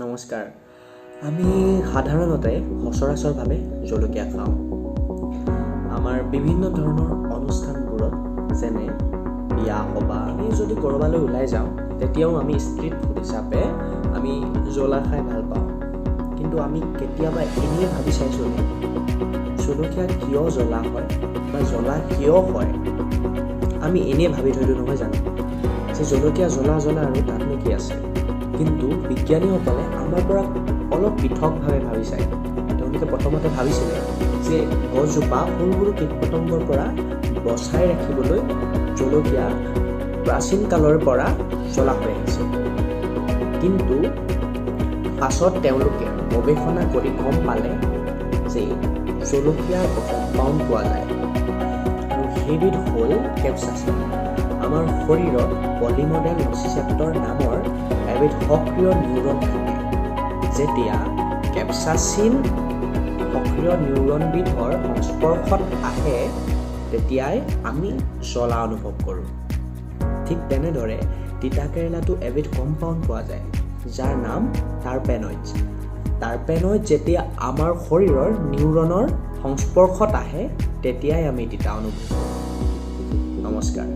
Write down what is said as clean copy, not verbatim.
নমস্কাৰ। আমি সাধাৰণতে সচৰাচৰভাৱে জলকীয়া খাওঁ। আমাৰ বিভিন্ন ধৰণৰ অনুষ্ঠানবোৰত যেনে বিয়া সবাহ আমি যদি ক'ৰবালৈ ওলাই যাওঁ তেতিয়াও আমি ষ্ট্ৰীট ফুড হিচাপে আমি জ্বলা খাই ভাল পাওঁ। কিন্তু আমি কেতিয়াবা এনেই ভাবি চাইছোঁ জলকীয়া কিয় জ্বলা হয় বা জ্বলা কিয় হয়। আমি এনেই ভাবি থৈ দিওঁ নহয় জানো যে জলকীয়া জ্বলা আৰু তাতনো কি আছে। কিন্তু বিজ্ঞানীসকলে আমাৰ পৰা অলপ পৃথকভাৱে ভাবি চায়। তেওঁলোকে প্ৰথমতে ভাবিছিলে যে গছজোপা সৰু সৰু কীট পতংগৰ পৰা বচাই ৰাখিবলৈ জলকীয়া প্ৰাচীন কালৰ পৰা জ্বলা হৈ আহিছে। কিন্তু পাছত তেওঁলোকে গৱেষণা কৰি গম পালে যে জলকীয়াৰ কম্পাউণ্ড পোৱা যায় আৰু সেইবিধ হ'ল কেপচাইচিন। আমাৰ শৰীৰত পলিমডেল নচিচেপ্টৰ নামৰ এবিধ সক্ৰিয় নিউৰন থাকে। যেতিয়া কেপচাইচিন সক্ৰিয় নিউৰনবিধৰ সংস্পৰ্শত আহে তেতিয়াই আমি জ্বলা অনুভৱ কৰোঁ। ঠিক তেনেদৰে তিতাকেৰেলাতো এবিধ কম্পাউণ্ড পোৱা যায় যাৰ নাম টাৰপেনইডছ। টাৰপেনইড যেতিয়া আমাৰ শৰীৰৰ নিউৰনৰ সংস্পৰ্শত আহে তেতিয়াই আমি তিতা অনুভৱ কৰোঁ। নমস্কাৰ।